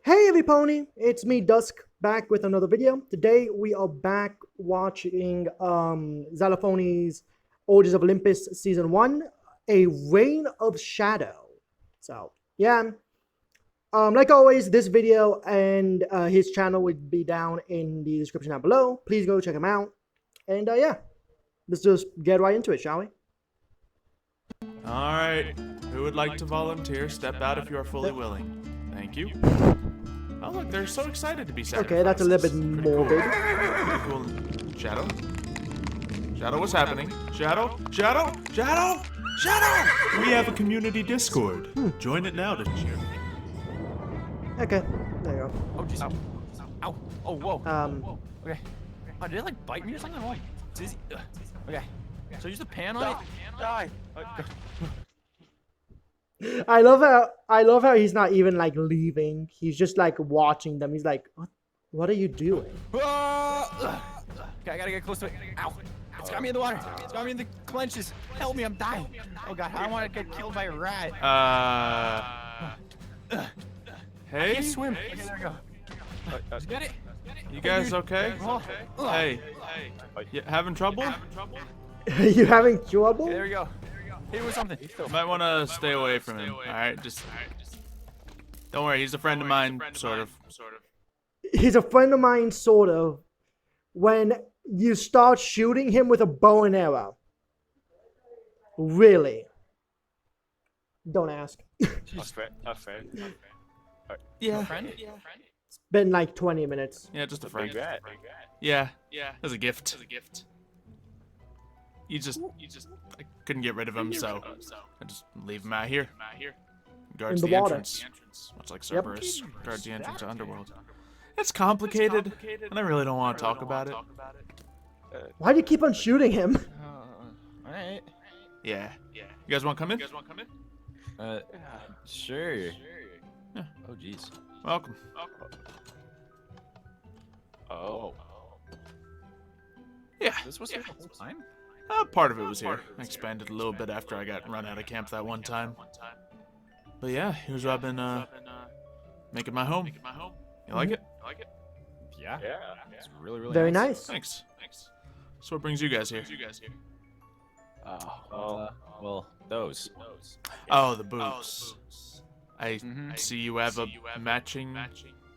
Hey everypony, it's me Dusk back with another video. Today we are back watching Xylophonys Origins of Olympus Season 1, A Reign of Shadow. So, yeah. Like always, this video and his channel would be down in the description down below. Please go check him out. And yeah, let's just get right into it, shall we? Alright, who would like to volunteer? Step out if you are fully willing. Thank you. Oh look, they're so excited to be sacrificed. Okay, that's a little bit morbid. Pretty cool. Shadow? Shadow, what's happening? Shadow? Shadow? Shadow? Shadow! We have a community Discord. Join it now to cheer. Okay, there you go. Oh, jeez. Ow. Ow. Oh, whoa. Okay. Oh, did it like bite me or something? Oh, dizzy. Okay. So use the pan on it. Die. I love how he's not even like leaving. He's just like watching them. He's like, what are you doing? Okay, I gotta get close to it. Ow. It's got me in the water. It's got me in the clenches. Help me, I'm dying. Oh god, I don't want to get killed by a rat. Hey? I can't swim. Okay, there we go. Did you get it? You guys okay? Hey. You having trouble? You having trouble? Okay, there we go. Hit it with something. You might want to stay away from him. Alright, just... Don't worry, he's a friend of mine, sort of. He's a friend of mine, sort of. When you start shooting him with a bow and arrow. Really? Don't ask. A friend. Yeah. Friend? It's been like 20 minutes. Yeah, just a friend. Big rat. Yeah, as a gift. You just, I couldn't get rid of him, so I just leave him out here. Guards In the the water. entrance, much like Cerberus guards the entrance to Underworld. It's complicated, and I really don't want to talk about it. Why do you keep on shooting him? Alright. Yeah. You guys want to come in? Sure. Yeah. Oh, jeez. Welcome. Oh. Yeah. This was here the whole time? Part of it was here. I expanded a little bit after I got run out of camp that one time. But yeah, here's where I've been making my home. You like it? Yeah. It's really, really Very nice. Thanks. So what brings you guys here? Well, those. Oh, the boots. I see you have a matching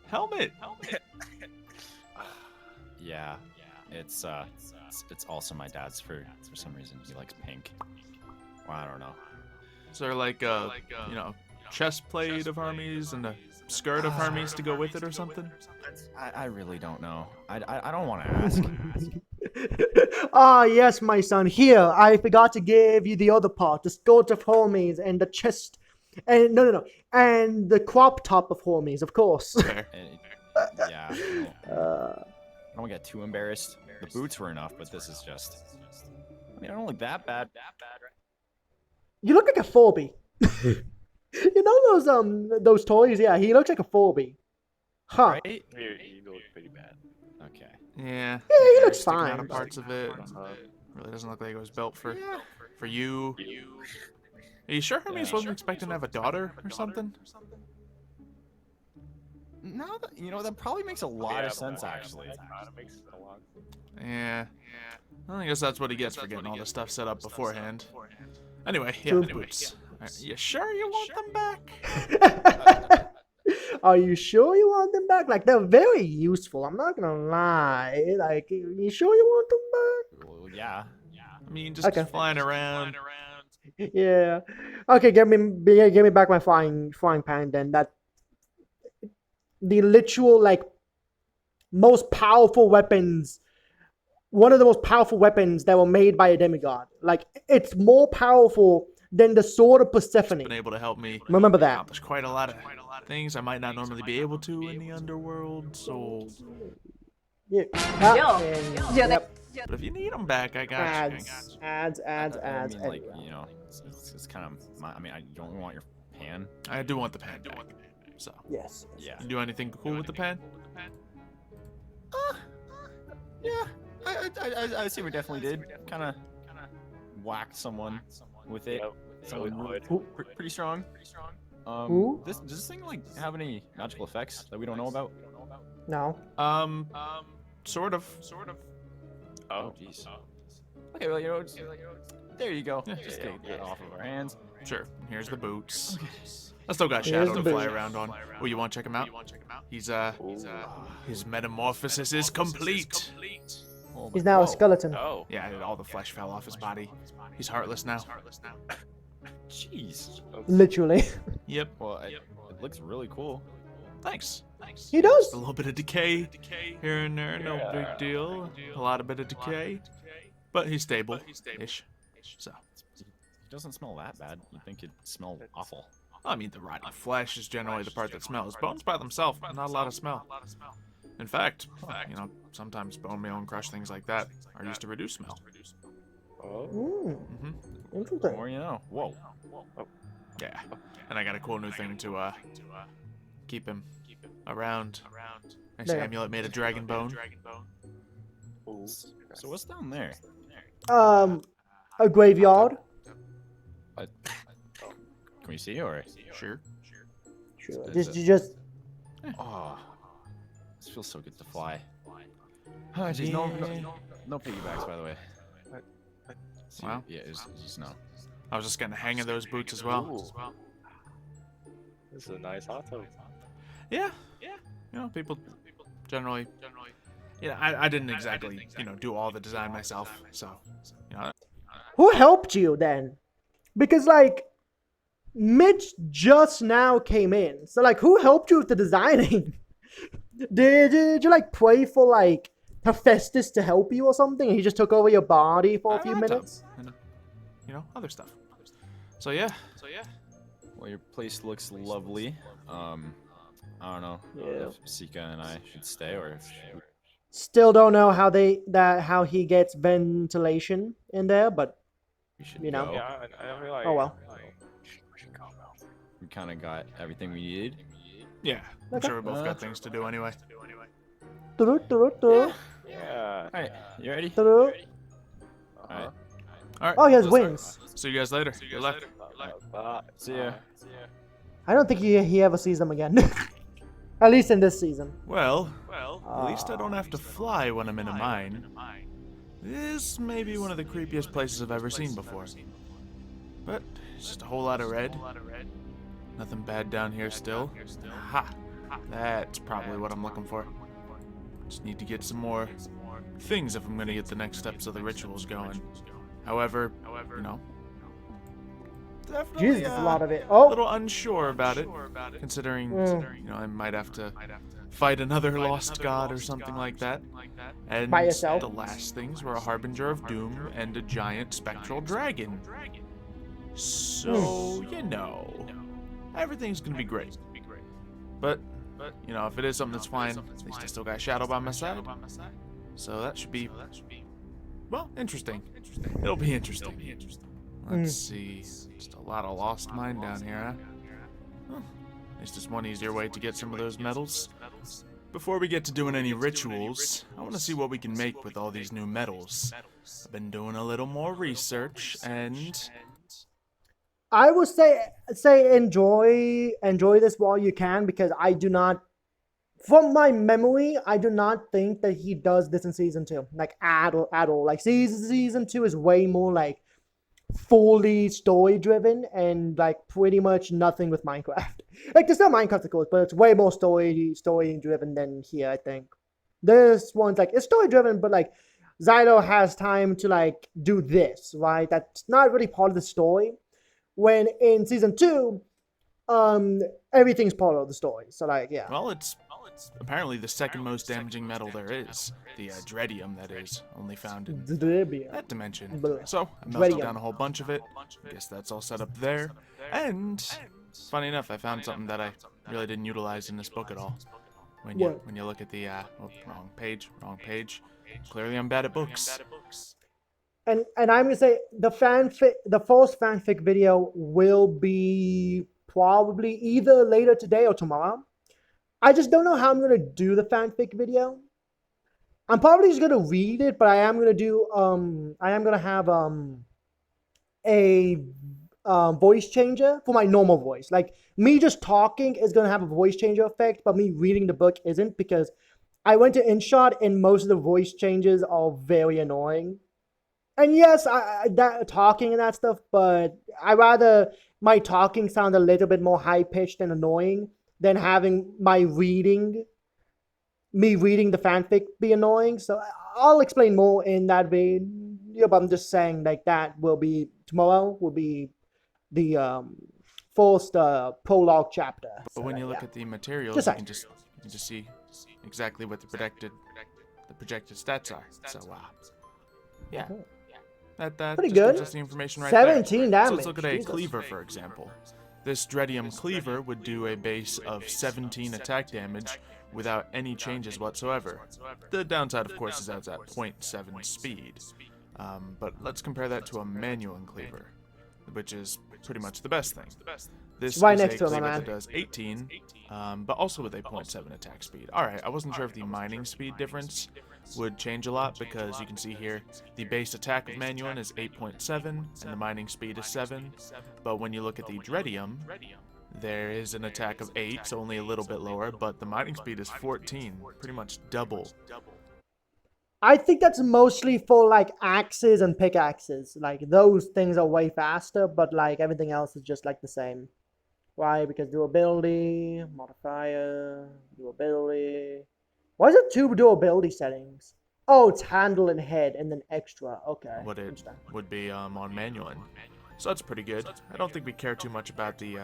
helmet. Yeah. It's also my dad's for some reason. He likes pink. Well, I don't know. Is there like a, chest plate of Hermes and a skirt of Hermes to go with it or something? I really don't know. I don't want to ask. Ah, yes, my son. Here, I forgot to give you the other part. The skirt of Hermes and the chest. And no. And the crop top of Hermes, of course. Fair. Yeah. I don't want to get too embarrassed. The boots were enough, but this is just... I mean, I don't look that bad. You look like a Furby. You know those toys? Yeah, he looks like a Furby. Huh. Right? You look pretty bad. Okay. Yeah. Yeah, he looks Sticking out fine. of parts of it. Really doesn't look like it was built for you. Are you sure Hermes wasn't expecting to have a daughter or something? Now that, that probably makes a lot of sense, actually. Makes a lot. Yeah. Well, I guess that's what he gets for getting all the stuff set up beforehand. Anyway, yeah, True. boots. You sure you want them back? Are you sure you want them back? Like, they're very useful. I'm not gonna lie. Like, you sure you want them back? Well, yeah. I mean, just Okay. flying around. Yeah. Okay, give me back my frying pan then. That the literal most powerful weapons. One of the most powerful weapons that were made by a demigod. Like, it's more powerful than the sword of Persephone. Been able to help me Remember that. accomplish quite a lot of things I might not normally be able to in the underworld. So, Yeah. Yep. but if you need them back, I got you. Ads. I mean, like, everywhere. it's kind of... I don't want your pan. I do want the pan back. So, Yes. Yeah. you do anything cool with the pan? Yeah. I assume we definitely did. Kind of whacked someone with it. Yep. Someone would. pretty strong. Ooh. Does this thing like have any magical effects that we don't know about? No. Sort of. Oh, jeez. Okay, well, there you go. Just take that off of our hands. Sure. Here's the boots. I still got Here's Shadow the to fly boots. around on. Oh, you want to check him out? His metamorphosis is complete. Oh, He's now a whoa. skeleton. Oh. Yeah, all the flesh fell off his body. He's heartless now. Jeez. Literally. Yep. Well, it looks really cool. Thanks. He does. Just a little bit of decay here and there, no big deal. A lot of bit of decay, but he's stable-ish. So, He doesn't smell that bad. You'd think it'd smell awful. I mean, the rotting flesh is generally the part that smells. Bones by themselves, not a lot of smell. In fact, sometimes bone meal and crushed things like that are used to reduce smell. Oh. Interesting. The more you know. Whoa. Yeah, and I got a cool new thing to keep him around. Nice There. amulet made of dragon bone. Ooh. So what's down there? A graveyard. Can we see or? Sure. Sure. Is Just Oh, this feels so good to fly. Oh, jeez, no piggybacks, by the way. See, Wow. Yeah, it's no. I was just getting the hang of those boots as well. Ooh. This is a nice auto. Yeah. People generally. Yeah, I didn't exactly, do all the design myself. So, who helped you then? Because like Mitch just now came in. So like who helped you with the designing? Did you like pray for like Hephaestus to help you or something? And he just took over your body for a few minutes? And, other stuff. So yeah. Well, your place looks lovely. I don't know if Sika and I should stay or if Still don't know how he gets ventilation in there, but we should You know. go. Yeah, I feel like. Oh, well. We should go, Mel. We kind of got everything we needed. Yeah. I'm Okay. sure we both got things to do anyway. Yeah. All right, you ready? All right. Oh, he has wings. See you guys later. Good luck. See ya. I don't think he ever sees them again. At least in this season. Well, at least I don't have to fly when I'm in a mine. This may be one of the creepiest places I've ever seen before. But it's just a whole lot of red. Nothing bad down here still. Ha! That's probably what I'm looking for. Just need to get some more things if I'm going to get the next steps of the rituals going. However, definitely Jesus, a lot of it. a Oh, little unsure about it, considering, I might have to fight another lost god or something like that. And By yourself? the last things were a harbinger of doom and a giant spectral dragon. So, everything's gonna be great. But, if it is something that's flying, at least I still got Shadow by my side. So that should be, well, interesting. It'll be interesting. Let's see. Just a lot of lost mine down here, huh? Huh. It's just one easier way to get some of those metals. Before we get to doing any rituals, I want to see what we can make with all these new metals. I've been doing a little more research, and I would say enjoy this while you can, because I do not, from my memory, I do not think that he does this in season 2, like at all. Like season 2 is way more like fully story driven and like pretty much nothing with Minecraft. Like there's still Minecraft of course, but it's way more story driven than here. I think this one's like it's story driven, but like Xylo has time to like do this, right? That's not really part of the story. When in season 2, everything's part of the story. So like yeah. well, it's apparently the second most damaging metal there is. The dreadium, that is, only found in that dimension. So I melted down a whole bunch of it. Guess that's all set up there. And funny enough, I found something that I really didn't utilize in this book at all. When you look at the wrong page. Clearly, I'm bad at books. And I'm gonna say the first fanfic video will be probably either later today or tomorrow. I just don't know how I'm gonna do the fanfic video. I'm probably just gonna read it, but I am gonna do I am gonna have voice changer for my normal voice. Like me just talking is gonna have a voice changer effect, but me reading the book isn't, because I went to InShot and most of the voice changes are very annoying. And yes, that talking and that stuff, but I rather my talking sound a little bit more high pitched and annoying than having me reading the fanfic be annoying. So I'll explain more in that video, but I'm just saying like that will be tomorrow will be the first prologue chapter. But So, when you look yeah. at the materials, Just you saying. can just see exactly what the projected stats are. So yeah, that Pretty just good. gives us the information right 17 there. damage. So let's look at a Jesus. cleaver, for example. This Dreadium cleaver would do a base of 17 attack damage without any changes whatsoever. The downside, of course, is that it's at 0.7 speed. But let's compare that to a Manuan cleaver, which is pretty much the best thing. This Right is next a to him, my cleaver man. that does 18, but also with a 0.7 attack speed. Alright, I wasn't sure if the mining speed difference would change a lot, because you can see here the base attack of Manuan is 8.7 and the mining speed is 7, but when you look at the Dreadium, there is an attack of 8, so only a little bit lower, but the mining speed is 14, pretty much double. I think that's mostly for like axes and pickaxes. Like those things are way faster, but like everything else is just like the same. Why? Because durability, modifier, durability. Why is it 2 durability settings? Oh, it's handle and head and then extra. Okay. What it Understand. would be on Manuan. So that's pretty good. I don't think we care too much about the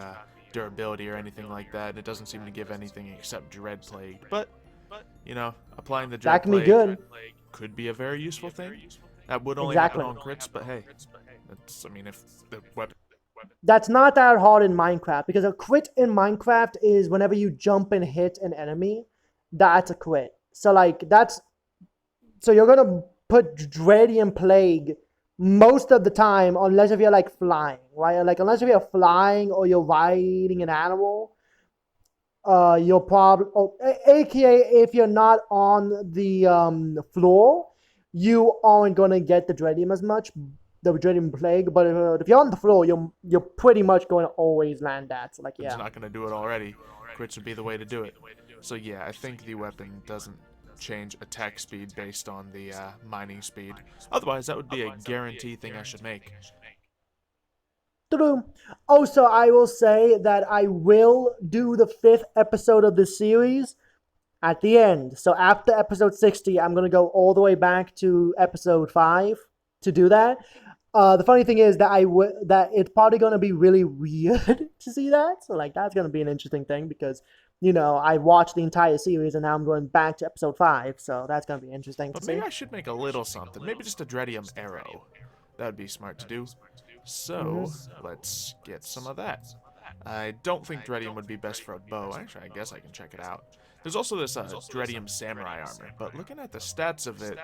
durability or anything like that. It doesn't seem to give anything except Dread Plague. But, you know, applying the Dread That can be Plague good. could be a very useful thing. That would only Exactly. happen on crits, but hey, that's, I mean, if the weapon... That's not that hard in Minecraft, because a crit in Minecraft is whenever you jump and hit an enemy, that's a crit. So like so you're gonna put Dreadium Plague most of the time, unless if you're like flying, right? Like unless if you're flying or you're riding an animal, you're probably, aka if you're not on the floor, you aren't gonna get the Dreadium as much, the Dreadium Plague. But if you're on the floor, you're pretty much going to always land that. So like, It's yeah. not going to do it already. Crits would be the way to do it. So yeah, I think the weapon doesn't change attack speed based on the mining speed. Otherwise, that would be a guarantee thing I should make. True. Also, I will say that I will do the 5th episode of this series at the end. So after episode 60, I'm going to go all the way back to episode 5 to do that. The funny thing is that that it's probably going to be really weird to see that. So like that's going to be an interesting thing, because you know I watched the entire series and now I'm going back to episode 5. So that's going to be interesting But to see. maybe I should make a little something. Maybe just a Dreadium arrow. That would be smart to do. So let's get some of that. I don't think Dreadium would be best for a bow. Actually, I guess I can check it out. There's also this Dreadium samurai armor, but looking at the stats of it,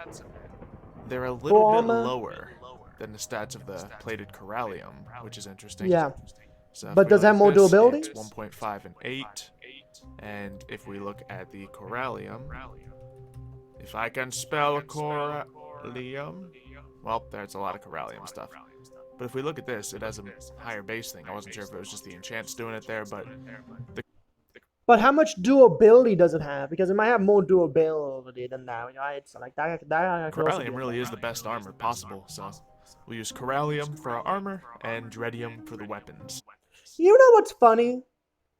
they're a little bit armor? lower than the stats of the plated Corallium, which is interesting. Yeah. So if But we does it look have at more this, durability? It's 1.5 and 8. And if we look at the Corallium, if I can spell Corallium, well, there's a lot of Corallium stuff. But if we look at this, it has a higher base thing. I wasn't sure if it was just the enchants doing it there, but But how much durability does it have? Because it might have more durability than that, right? So like that could also be Corallium a really thing. is the best armor possible, so we'll use Corallium for our armor and Dreadium for the weapons. You know what's funny?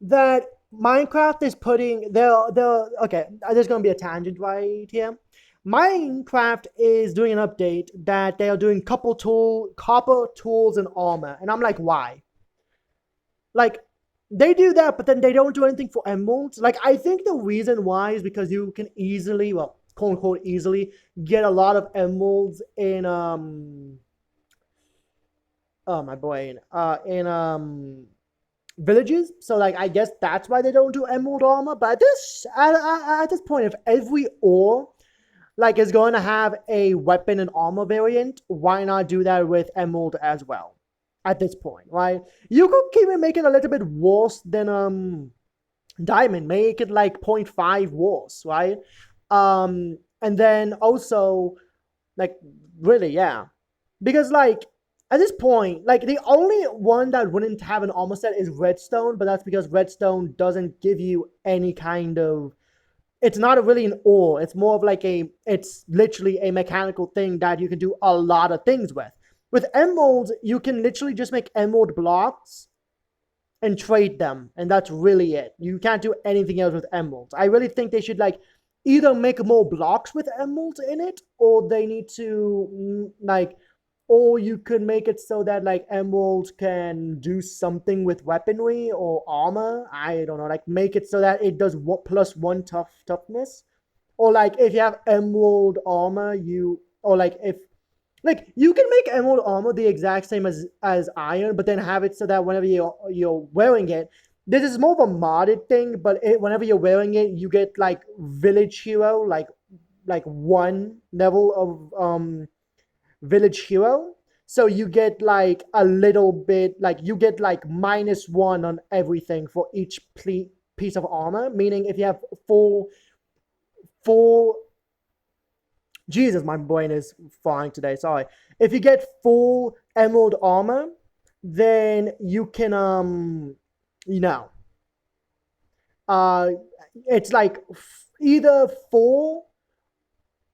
That Minecraft is putting okay, there's gonna be a tangent right here. Minecraft is doing an update that they are doing copper tools and armor, and I'm like, why? Like, they do that, but then they don't do anything for emeralds. Like, I think the reason why is because you can easily, well, quote unquote, easily get a lot of emeralds in oh my brain, in villages. So like I guess that's why they don't do emerald armor. But at this point, if every ore like is going to have a weapon and armor variant, why not do that with emerald as well? At this point, right? You could keep it, make it a little bit worse than diamond. Make it like 0.5 worse, right? And then also like really, yeah, because like at this point, like the only one that wouldn't have an armor set is Redstone, but that's because Redstone doesn't give you any kind of. It's not really an ore. It's more of like it's literally a mechanical thing that you can do a lot of things with. With emeralds, you can literally just make emerald blocks and trade them, and that's really it. You can't do anything else with emeralds. I really think they should like either make more blocks with emeralds in it, or they need to like, or you could make it so that like emeralds can do something with weaponry or armor. I don't know, like make it so that it does +1 toughness, or like if you have emerald armor, or like if like you can make emerald armor the exact same as iron, but then have it so that whenever you're wearing it, this is more of a modded thing. But whenever you're wearing it, you get like village hero, like 1 level of village hero. So you get like a little bit, like you get like -1 on everything for each piece of armor. Meaning if you have full Jesus, my brain is flying today. Sorry. If you get full emerald armor, then you can you know, it's like either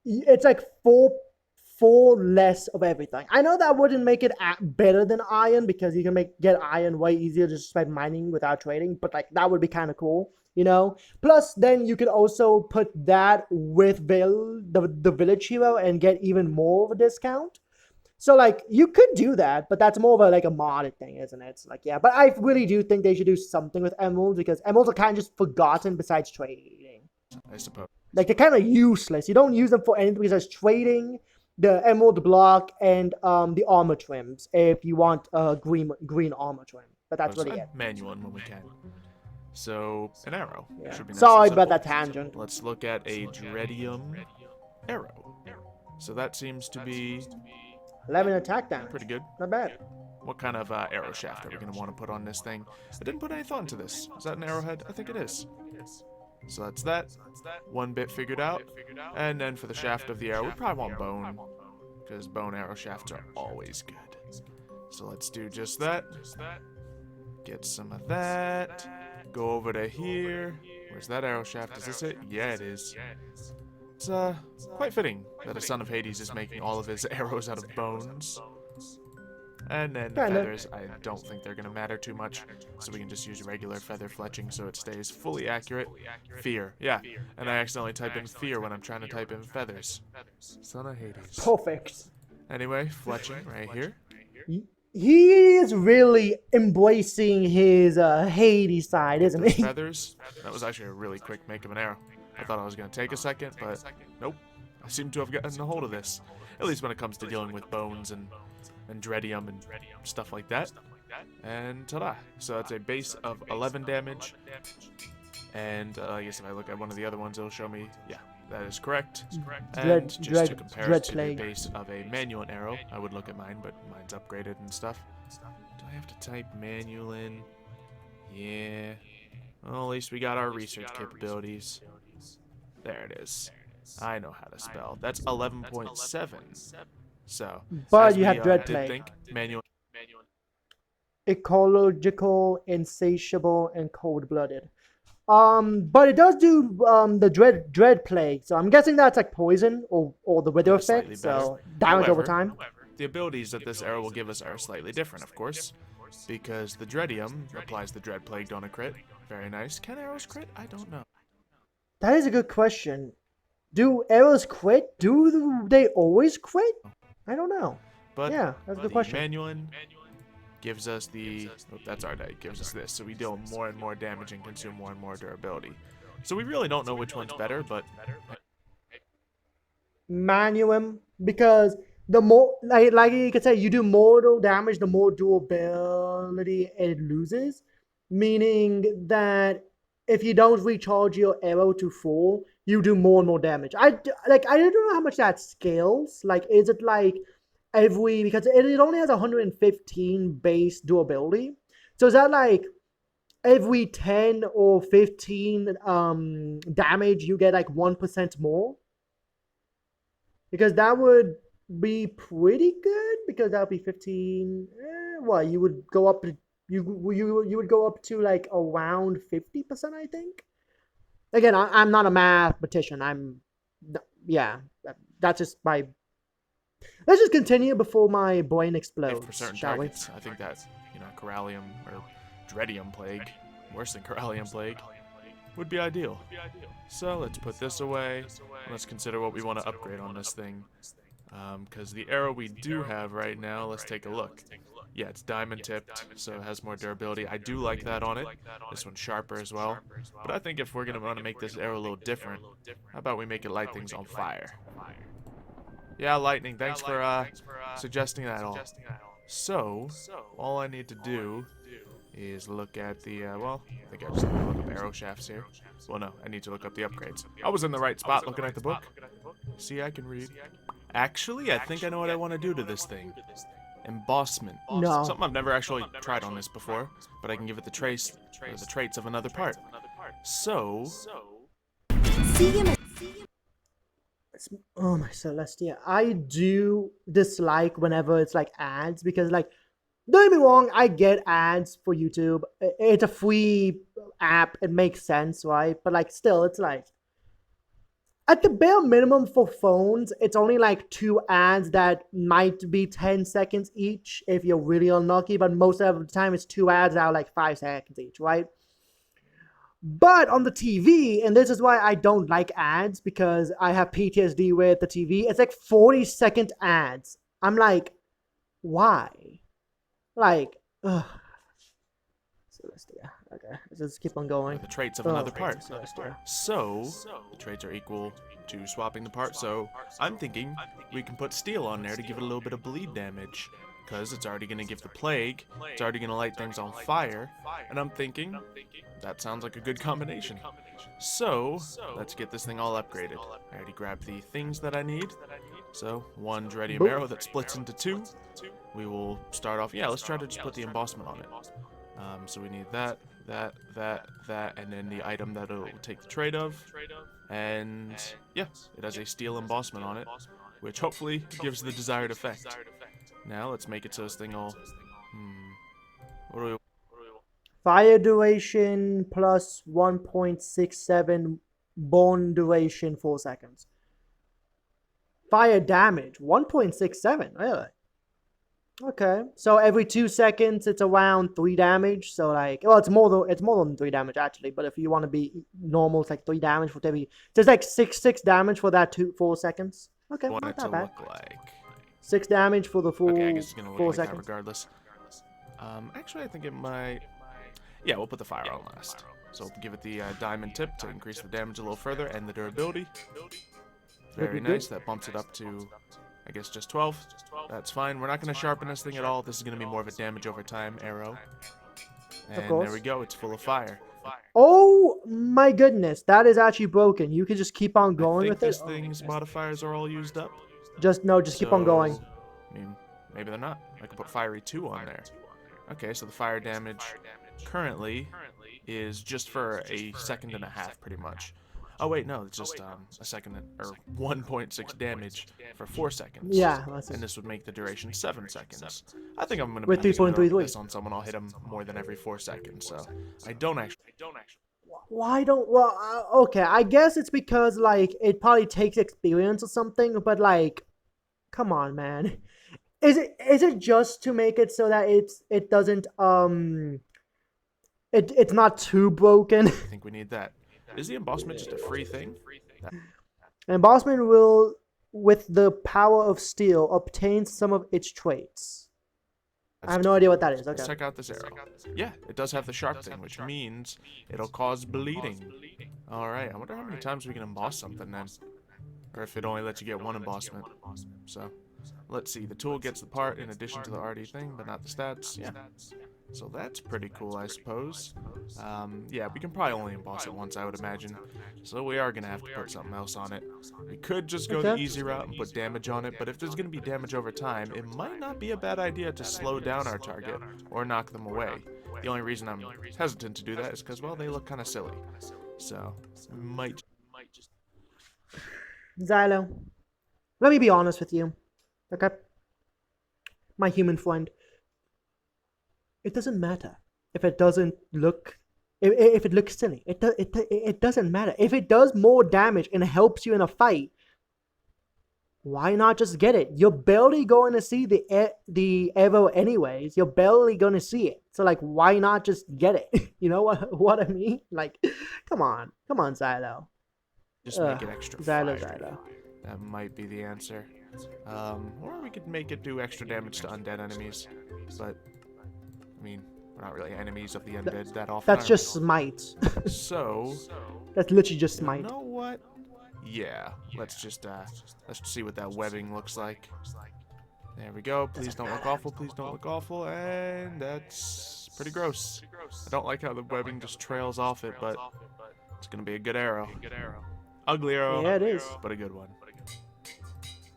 it's like four less of everything. I know that wouldn't make it better than iron, because you can get iron way easier just by mining without trading, but like that would be kind of cool, you know. Plus then you could also put that with the village hero and get even more of a discount. So like you could do that, but that's more of like a modded thing, isn't it? It's like, yeah, but I really do think they should do something with emeralds, because emeralds are kind of just forgotten besides trading. I suppose. Like they're kind of useless. You don't use them for anything besides trading, the emerald block, and the armor trims if you want green armor trim. But that's really it. Manual when we can. So an arrow. Yeah. Should be nice Sorry and about simple. that tangent. Let's look at a Dreadium arrow. So that seems to be 11 attack damage. pretty good. Not bad. What kind of arrow shaft are we going to want to put on this thing? I didn't put any thought into this. Is that an arrowhead? I think it is. So that's that. 1 bit figured out. And then for the shaft of the arrow, we probably want bone, because bone arrow shafts are always good. So let's do just that. Get some of that. Go over to here. Where's that arrow shaft? Is this it? Yeah, it is. It's quite fitting that a son of Hades is making all of his arrows out of bones. And then the feathers, I don't think they're going to matter too much, so we can just use regular feather fletching so it stays fully accurate. Fear, yeah. And I accidentally type in fear when I'm trying to type in feathers. Son of Hades. Perfect. Anyway, fletching right here. He is really embracing his Hades side, isn't he? Feathers. That was actually a really quick make of an arrow. I thought I was going to take a second, but nope. I seem to have gotten a hold of this. At least when it comes to dealing with bones and dreadium and stuff like that. And ta-da. So that's a base of 11 damage. And I guess if I look at one of the other ones, it'll show me, yeah, that is correct. And just to compare it to the base of a manual arrow, I would look at mine, but mine's upgraded and stuff. Do I have to type manual in? Yeah. Well, at least we got our research capabilities. There it is. I know how to spell. That's 11.7. So, but you have dread plague. Think, manual. Ecological, insatiable, and cold-blooded. But it does do the dread plague. So I'm guessing that's like poison or the wither effect. So damage over time. The abilities that this arrow will give us are slightly different, of course, because the dreadium applies the dread plague on a crit. Very nice. Can arrows crit? I don't know. That is a good question. Do arrows crit? Do they always crit? I don't know. But yeah, that's a good question. Manual gives us the... Oh, that's our die. Gives us this. So we deal more and more damage and consume more and more durability. So we really don't know which one's better, but... Manuum, because the more... Like you could say, you do mortal damage, the more durability it loses. Meaning that if you don't recharge your arrow to full, you do more and more damage. I don't know how much that scales. Like, is it like every, because it only has 115 base durability. So is that like every 10 or 15 damage you get like 1% more? Because that would be pretty good because that would be 15. What you would go up to you would go up to like around 50%, I think. Again, I'm not a mathematician. Yeah, that's just my. Let's just continue before my brain explodes, For certain shall targets, I think that, Corallium or Dreadium Plague, worse than Corallium Plague, would be ideal. So let's put this away. Let's consider what we want to upgrade on this thing. Because the arrow we do have right now, let's take a look. Yeah, it's diamond tipped, so it has more durability. I do like that on it. This one's sharper as well. But I think if we're going to want to make this arrow a little different, how about we make it light things on fire? Yeah, lightning, thanks for suggesting that all. So, all I need to do is look at the, well, I think I just need to look up arrow shafts here. Well, no, I need to look up the upgrades. I was in the right spot looking at the book. See, I can read. Actually, I think I know what I want to do to this thing. Embossment. No. Something I've never actually tried on this before, but I can give it the traits of another part. So, Oh my Celestia, I do dislike whenever it's like ads because like, don't get me wrong, I get ads for YouTube. It's a free app, it makes sense, right? But like still, it's like at the bare minimum for phones, it's only like 2 ads that might be 10 seconds each if you're really unlucky, but most of the time it's 2 ads that are like 5 seconds each, right? But on the TV, and this is why I don't like ads because I have PTSD with the TV, it's like 40-second ads. I'm like, why? Like, ugh. Celestia. Okay, let's just keep on going. the traits of another part. Celestia. So, the traits are equal to swapping the part, so I'm thinking we can put steel on there to give it a little bit of bleed damage. Because it's already going to give the plague, it's already going to light things on fire, and I'm thinking, that sounds like a good combination. So, let's get this thing all upgraded. I already grabbed the things that I need. So, 1 Dreadium arrow that splits into 2. We will start off, yeah, let's try to just put the embossment on it. So we need that, and then the item that it'll take the trait of. And, yeah, it has a steel embossment on it, which hopefully gives the desired effect. Now, let's make it so this thing all... What do we... Fire duration plus 1.67 burn duration 4 seconds. Fire damage 1.67, really? Okay, so every 2 seconds it's around 3 damage. So like, well, it's more than 3 damage actually. But if you want to be normal, it's like 3 damage for every. So it's like 6 damage for that 4 seconds. Okay, want not it that to bad. look like... 6 damage for the full Okay, I guess it's gonna look 4 like that seconds. regardless. Actually, I think it might... Yeah, we'll put the fire on last. So we'll give it the diamond tip to increase the damage a little further and the durability. Very nice. That bumps it up to, I guess, just 12. That's fine. We're not going to sharpen this thing at all. This is going to be more of a damage over time arrow. And there we go. It's full of fire. Oh my goodness, that is actually broken. You can just keep on going with it. This thing's modifiers are all used up. Just keep on going. I mean, maybe they're not. I could put Fiery 2 on there. Okay, so the fire damage currently is just for a second and a half, pretty much. Oh wait, no, it's just a second or 1.6 damage for 4 seconds. Yeah, and this would make the duration 7 seconds. I think I'm gonna with be using 3.33 this on someone. I'll hit him more than every 4 seconds. So I don't actually. Why don't? Well, okay, I guess it's because like it probably takes experience or something. But like, come on, man. Is it just to make it so that it doesn't it's not too broken? I think we need that. Is the embossment just a free thing? Embossment will, with the power of steel, obtain some of its traits. I have no idea what that is. Okay. Let's check out this arrow. Yeah, it does have the sharp thing, which means it'll cause bleeding. Alright, I wonder how many times we can emboss something then. Or if it only lets you get 1 embossment. So, let's see. The tool gets the part in addition to the RD thing, but not the stats. Yeah. So that's pretty cool, I suppose. Yeah, we can probably only emboss it once, I would imagine. So we are going to have to put something else on it. We could just go the easy route and put damage on it, but if there's going to be damage over time, it might not be a bad idea to slow down our target or knock them away. The only reason I'm hesitant to do that is because, well, they look kind of silly. So, we might just... Xylo, let me be honest with you. Okay? My human friend. It doesn't matter if it doesn't look, if it looks silly. It doesn't matter. If it does more damage and helps you in a fight, why not just get it? You're barely going to see the arrow anyways. You're barely going to see it. So, like, why not just get it? You know what I mean? Like, come on, Xylo. Just make it extra Xylo, fire. Xylo. That might be the answer. Or we could make it do extra damage to undead enemies. But, I mean, we're not really enemies of the undead that often. That's just smite. So, That's literally just smite. you know what? Yeah, let's just see what that webbing looks like. There we go. Please don't look awful. Please don't look awful. And that's pretty gross. I don't like how the webbing just trails off it, but it's gonna be a good arrow. Ugly arrow. Yeah, it is. But a good one.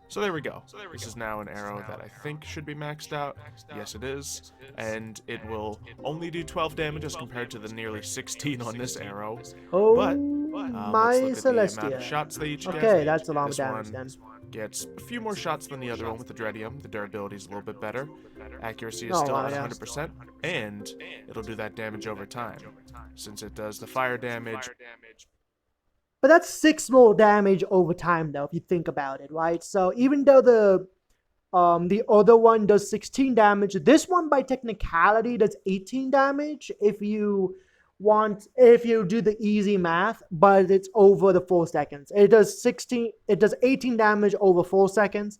So there we go. This is now an arrow that I think should be maxed out. Yes, it is. And it will only do 12 damage as compared to the nearly 16 on this arrow. Oh, But, my let's look at the amount Celestia. of shots they each get. Okay, that's a lot of This damage one then. gets a few more shots than the other one with the Dreadium. The durability is a little bit better. Accuracy is Oh, still wow, at yeah. 100%. And it'll do that damage over time. Since it does the fire damage. But that's 6 more damage over time, though, if you think about it, right? So even though the other one does 16 damage, this one by technicality does 18 damage if you do the easy math, but it's over the 4 seconds. It does 18 damage over 4 seconds.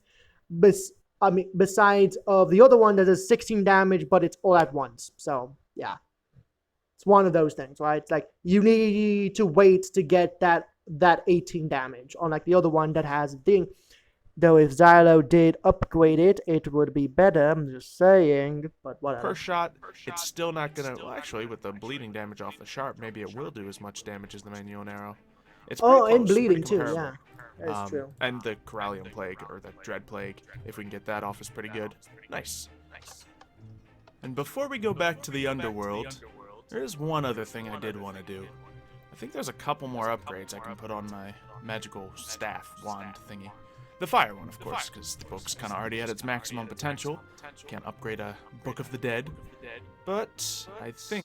Besides of the other one that does 16 damage, but it's all at once. So yeah. It's one of those things, right? It's like you need to wait to get that 18 damage, unlike the other one that has a thing. Though if Xylo did upgrade it, it would be better. I'm just saying, but whatever. Per shot, it's still not gonna. Well, actually, with the bleeding damage off the sharp, maybe it will do as much damage as the manual and arrow. It's pretty Oh, and close, bleeding pretty too, comparable. yeah. That's true. And the Corallium Plague, or the Dread Plague, if we can get that off, is pretty good. Nice. And before we go back to the Underworld, there is one other thing I did want to do. I think there's a couple more upgrades I can put on my magical staff wand thingy. The fire one, of course, because the book's kind of already at its maximum potential. Can't upgrade a Book of the Dead. But I think...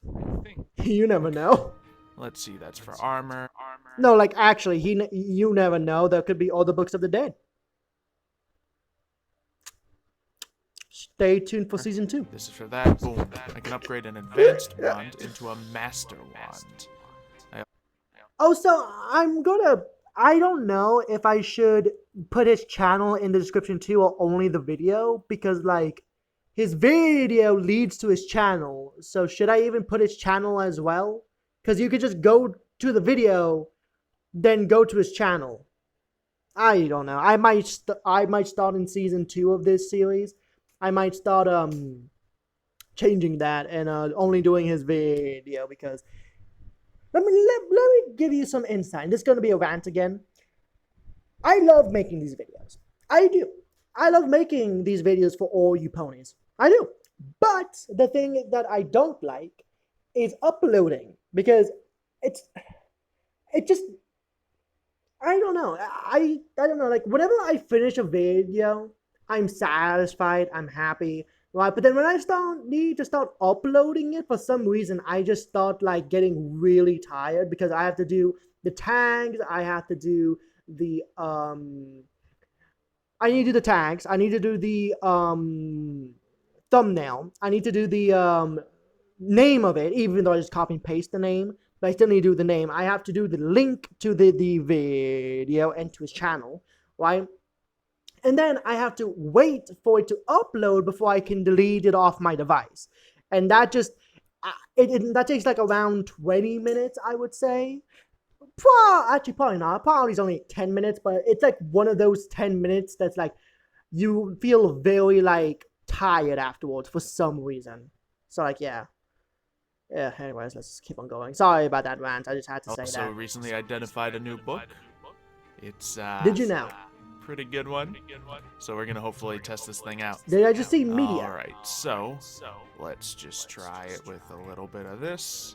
You never know. Let's see, that's for armor. No, like actually, you never know. There could be other Books of the Dead. Stay tuned for season 2. This is for that. Boom. I can upgrade an advanced wand into a master wand. Oh, so I don't know if I should put his channel in the description too, or only the video, because like his video leads to his channel. So should I even put his channel as well? Because you could just go to the video, then go to his channel. I don't know. I might start in season 2 of this series. I might start changing that and only doing his video, because let me give you some insight. This is going to be a rant again. I love making these videos. I do. I love making these videos for all you ponies. I do. But the thing that I don't like is uploading, because it just, I don't know. I don't know. Like, whenever I finish a video, I'm satisfied. I'm happy. Right, but then when I need to start uploading it, for some reason, I just start like getting really tired, because I have to do the tags, I have to do the I need to do the tags, I need to do the thumbnail, I need to do the name of it, even though I just copy and paste the name, but I still need to do the name. I have to do the link to the video and to his channel, right? And then I have to wait for it to upload before I can delete it off my device. And that just, that takes like around 20 minutes, I would say. Actually, probably not. Probably it's only 10 minutes, but it's like one of those 10 minutes that's like, you feel very like tired afterwards for some reason. So like, yeah. Yeah, anyways, let's just keep on going. Sorry about that rant. I just had to say that. Also recently identified a new book. It's Did you now? Pretty good one. So we're gonna hopefully test this thing out. Did I just see media? All right, so let's just try it with a little bit of this.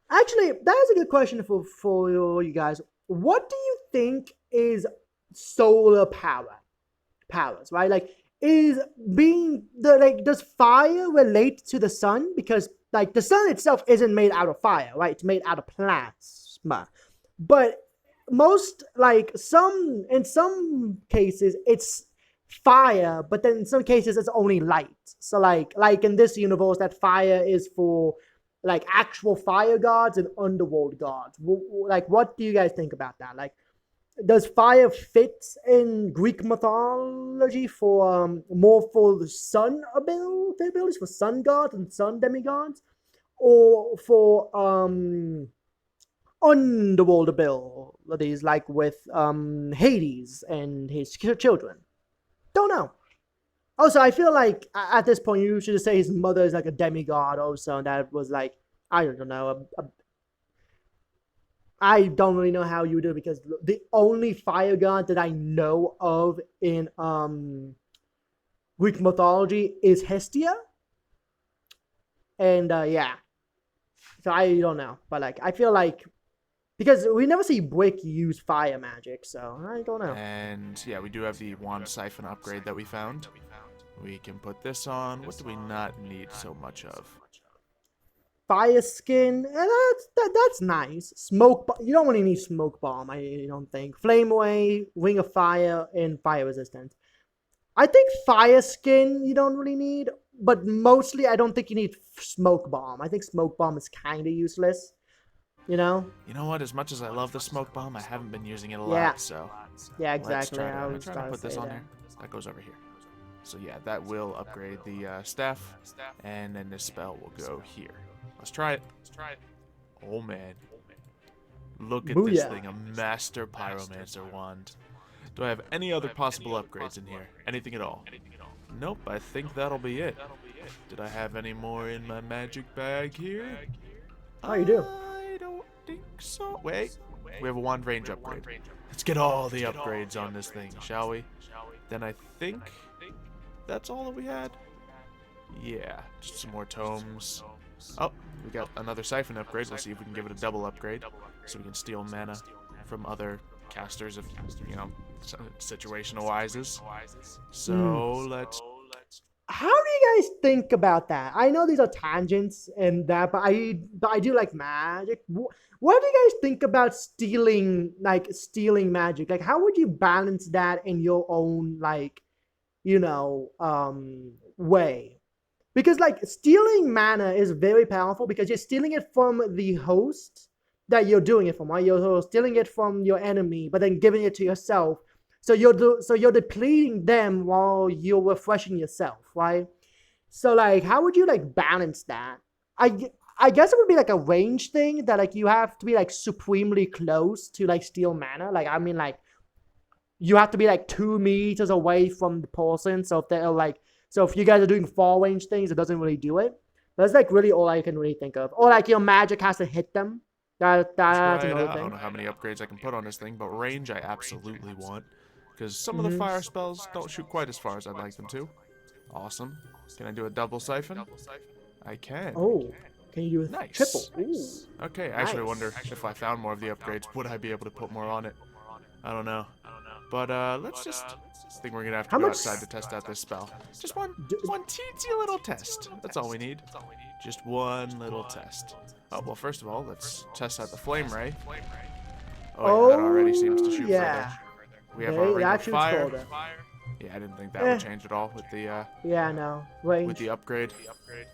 Actually, that is a good question for you guys. What do you think is solar power? powers, right? Like, is being the like does fire relate to the sun? Because like the sun itself isn't made out of fire, right? It's made out of plasma. But most like some in some cases it's fire, but then in some cases it's only light. So like in this universe, that fire is for like actual fire gods and underworld gods. Like, what do you guys think about that? Like, does fire fit in Greek mythology for more for the sun abilities, for sun gods and sun demigods, or for underworld abilities like with Hades and his children? Don't know. Also, I feel like at this point you should just say his mother is like a demigod. Also, that was like, I don't know. I don't really know how you do it, because the only fire god that I know of in Greek mythology is Hestia, and yeah. So I don't know, but like I feel like, because we never see Brick use fire magic, so I don't know. And yeah, we do have the wand siphon upgrade that we found. We can put this on. What do we not need so much of? Fire skin, that's nice. Smoke, you don't really need smoke bomb, I don't think. Flame away, ring of fire, and fire resistant. I think fire skin you don't really need, but mostly I don't think you need smoke bomb. I think smoke bomb is kind of useless. You know? You know what? As much as I love the smoke bomb, I haven't been using it a lot. Yeah. So yeah, exactly. I'm trying to put this on here. That goes over here. So yeah, that will upgrade the staff, and then this spell will go here. Let's try it. Oh man. Look at this Booyah. thing, a Master Pyromancer wand. Do I have any other possible upgrades in here? Anything at all? Nope, I think that'll be it. Did I have any more in my magic bag here? Oh, you do. I don't think so. Wait, we have a wand range upgrade. Let's get all the upgrades on this thing, shall we? Then I think that's all that we had. Yeah, just some more tomes. Oh, we got another siphon upgrade. Let's see if we can give it a double upgrade, so we can steal mana from other casters if, you know, situational wises. So let's... How do you guys think about that? I know these are tangents and that, but I do like magic. What do you guys think about stealing magic? Like, how would you balance that in your own, like, you know, way? Because like stealing mana is very powerful, because you're stealing it from the host that you're doing it from, right? You're stealing it from your enemy, but then giving it to yourself. So you're depleting them while you're refreshing yourself, right? So like, how would you like balance that? I guess it would be like a range thing, that like you have to be like supremely close to like steal mana. Like, I mean, like you have to be like 2 meters away from the person. So if they're like, so if you guys are doing far range things, it doesn't really do it. That's like really all I can really think of. Or like your magic has to hit them. That's another thing. I don't know how many upgrades I can put on this thing, but range I absolutely want. Because some of the fire spells don't shoot quite as far as I'd like them to. Awesome. Can I do a double siphon? I can. Oh, can you do a Nice. triple? Ooh. Okay, actually I wonder if I found more of the upgrades, would I be able to put more on it? I don't know. But let's just... I think we're going to have to go outside to test out this spell. Just one teensy little test. That's all we need. Just one little test. Oh, well, first of all, let's test out the flame ray. Oh, yeah, that already seems to shoot further. We have our ring of fire. Yeah, I didn't think that would change at all with the yeah, no. Range. with the upgrade.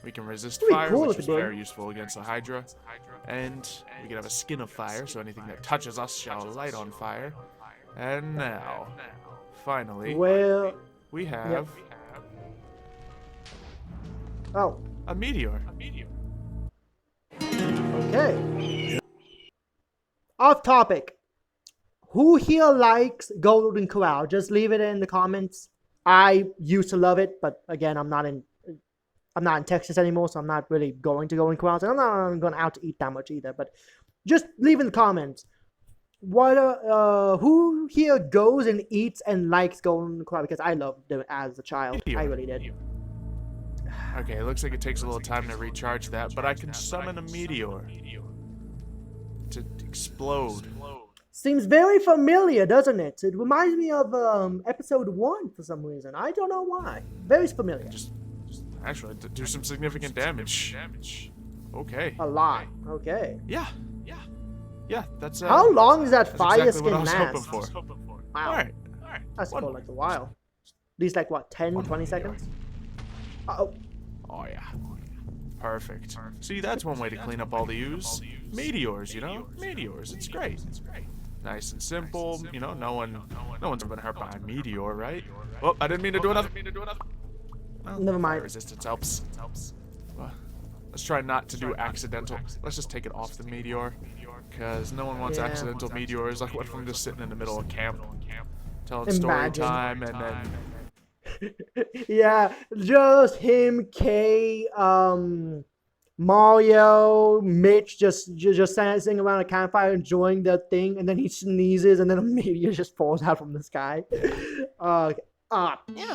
We can resist Pretty fire, cool which if is it did. very useful against the Hydra. And we can have a skin of fire, so anything that touches us shall light on fire. And now, finally, Well, we have oh, a meteor. okay. Off topic. Who here likes Golden Corral? Just leave it in the comments. I used to love it, but again, I'm not in Texas anymore, so I'm not really going to Golden Corral. So I'm not going out to eat that much either. But just leave in the comments. Who here goes and eats and likes Golden Corral? Because I loved them as a child. I really did. Okay, it looks like it takes a little time to recharge that, but I can summon a meteor to explode Seems very familiar, doesn't it? It reminds me of episode 1 for some reason. I don't know why. Very familiar. Just actually do some significant damage. Okay. A lot. Okay. Yeah. That's How long does that that's fire exactly what I skin was hoping last? for. Wow. All right. That's for One like a while. At least like what, 10, 20 seconds? Uh-oh. Oh yeah. Perfect. See, that's one way to clean up all the ooze. Meteors, you know? Meteors. It's great. Nice and simple. You know, no one's ever been hurt by a meteor, right? Oh, I didn't mean to do another. Well, Never mind. fire resistance helps. Well, let's try not to do accidental. Let's just take it off the meteor, because no one wants Yeah. accidental meteors. Like what if I'm just sitting in the middle of camp, telling story Imagine. time, and then Yeah, just him, Kay, Mario, Mitch, just sitting around a campfire enjoying the thing, and then he sneezes, and then a meteor just falls out from the sky.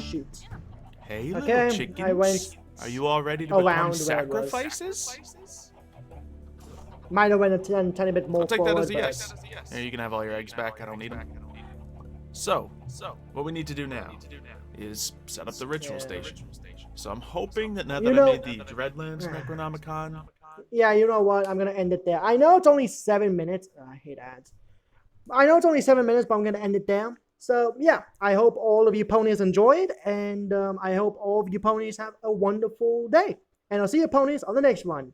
Shoot. hey, Okay, little I chickens, went are you all ready to around become where it was. sacrifices? Might have went a tiny bit more I'll take forward, that as a but- yes. Yeah, you can have all your eggs back. I don't need them. So, what we need to do now is set up the ritual Yeah. station. So I'm hoping that now You that know- I made the Dreadlands Necronomicon, Yeah, you know what? I'm gonna end it there. I know it's only 7 minutes. I hate ads. I know it's only 7 minutes, but I'm gonna end it there. So yeah, I hope all of you ponies enjoyed, and I hope all of you ponies have a wonderful day. And I'll see you ponies on the next one.